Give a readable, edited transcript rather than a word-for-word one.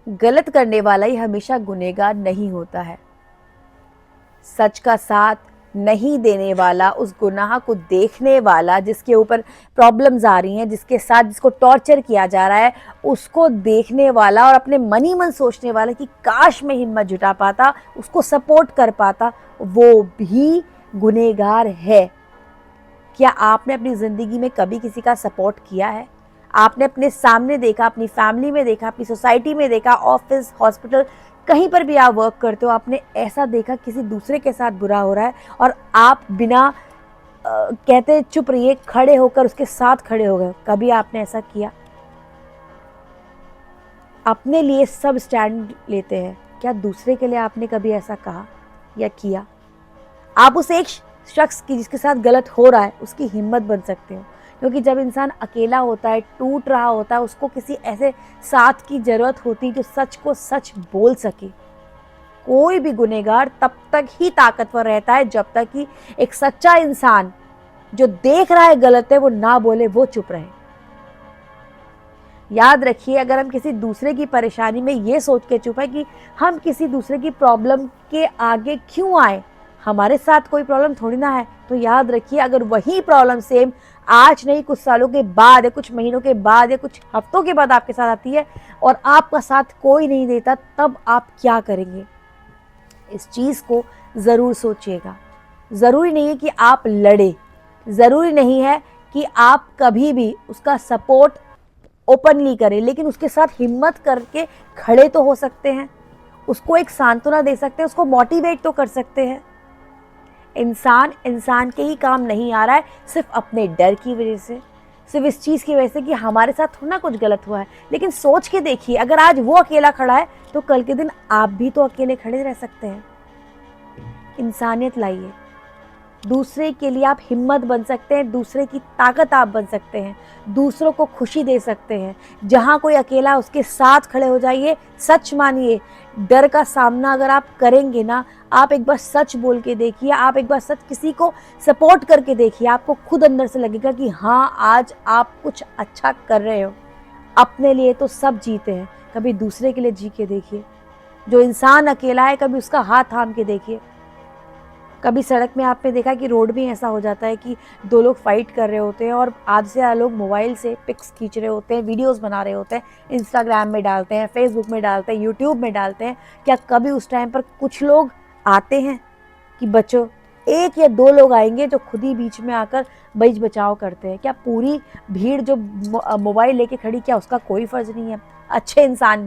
गलत करने वाला ही हमेशा गुनहगार नहीं होता है। सच का साथ नहीं देने वाला, उस गुनाह को देखने वाला, जिसके ऊपर प्रॉब्लम्स आ रही हैं, जिसके साथ जिसको टॉर्चर किया जा रहा है, उसको देखने वाला और अपने मन ही मन सोचने वाला कि काश मैं हिम्मत जुटा पाता, उसको सपोर्ट कर पाता, वो भी गुनहगार है। क्या आपने अपनी ज़िंदगी में कभी किसी का सपोर्ट किया है? आपने अपने सामने देखा, अपनी फैमिली में देखा, अपनी सोसाइटी में देखा, ऑफिस, हॉस्पिटल, कहीं पर भी आप वर्क करते हो, आपने ऐसा देखा किसी दूसरे के साथ बुरा हो रहा है और आप बिना कहते चुप रहिए, खड़े होकर उसके साथ खड़े हो गए? कभी आपने ऐसा किया? अपने लिए सब स्टैंड लेते हैं, क्या दूसरे के लिए आपने कभी ऐसा कहा या किया? आप उस एक शख्स की जिसके साथ गलत हो रहा है, उसकी हिम्मत बन सकते हो, क्योंकि जब इंसान अकेला होता है, टूट रहा होता है, उसको किसी ऐसे साथ की ज़रूरत होती है जो सच को सच बोल सके। कोई भी गुनहगार तब तक ही ताकतवर रहता है जब तक कि एक सच्चा इंसान जो देख रहा है गलत है वो ना बोले, वो चुप रहे। याद रखिए, अगर हम किसी दूसरे की परेशानी में ये सोच के चुप है कि हम किसी दूसरे की प्रॉब्लम के आगे क्यों आए, हमारे साथ कोई प्रॉब्लम थोड़ी ना है, तो याद रखिए अगर वही प्रॉब्लम सेम आज नहीं कुछ सालों के बाद या कुछ महीनों के बाद या कुछ हफ्तों के बाद आपके साथ आती है और आपका साथ कोई नहीं देता, तब आप क्या करेंगे? इस चीज़ को ज़रूर सोचिएगा। ज़रूरी नहीं है कि आप लड़े, ज़रूरी नहीं है कि आप कभी भी उसका सपोर्ट ओपनली करें, लेकिन उसके साथ हिम्मत करके खड़े तो हो सकते हैं, उसको एक सांत्वना दे सकते हैं, उसको मोटिवेट तो कर सकते हैं। इंसान इंसान के ही काम नहीं आ रहा है सिर्फ अपने डर की वजह से, सिर्फ इस चीज़ की वजह से कि हमारे साथ थोड़ा ना कुछ गलत हुआ है। लेकिन सोच के देखिए, अगर आज वो अकेला खड़ा है तो कल के दिन आप भी तो अकेले खड़े रह सकते हैं। इंसानियत लाइए, दूसरे के लिए आप हिम्मत बन सकते हैं, दूसरे की ताकत आप बन सकते हैं, दूसरों को खुशी दे सकते हैं। जहाँ कोई अकेला उसके साथ खड़े हो जाइए। सच मानिए, डर का सामना अगर आप करेंगे ना, आप एक बार सच बोल के देखिए, आप एक बार सच किसी को सपोर्ट करके देखिए, आपको खुद अंदर से लगेगा कि हाँ, आज आप कुछ अच्छा कर रहे हो। अपने लिए तो सब जीते हैं, कभी दूसरे के लिए जी के देखिए। जो इंसान अकेला है, कभी उसका हाथ थाम के देखिए। कभी सड़क में आपने देखा कि रोड भी ऐसा हो जाता है कि दो लोग फाइट कर रहे होते हैं और आधे से ज़्यादा लोग मोबाइल से पिक्स खींच रहे होते हैं, वीडियोस बना रहे होते हैं, इंस्टाग्राम में डालते हैं, फेसबुक में डालते हैं, यूट्यूब में डालते हैं। क्या कभी उस टाइम पर कुछ लोग आते हैं कि बचो? एक या दो लोग आएंगे जो खुद ही बीच में आकर बीच बचाव करते हैं। क्या पूरी भीड़ जो मोबाइल लेके खड़ी, क्या उसका कोई फ़र्ज़ नहीं है? अच्छे इंसान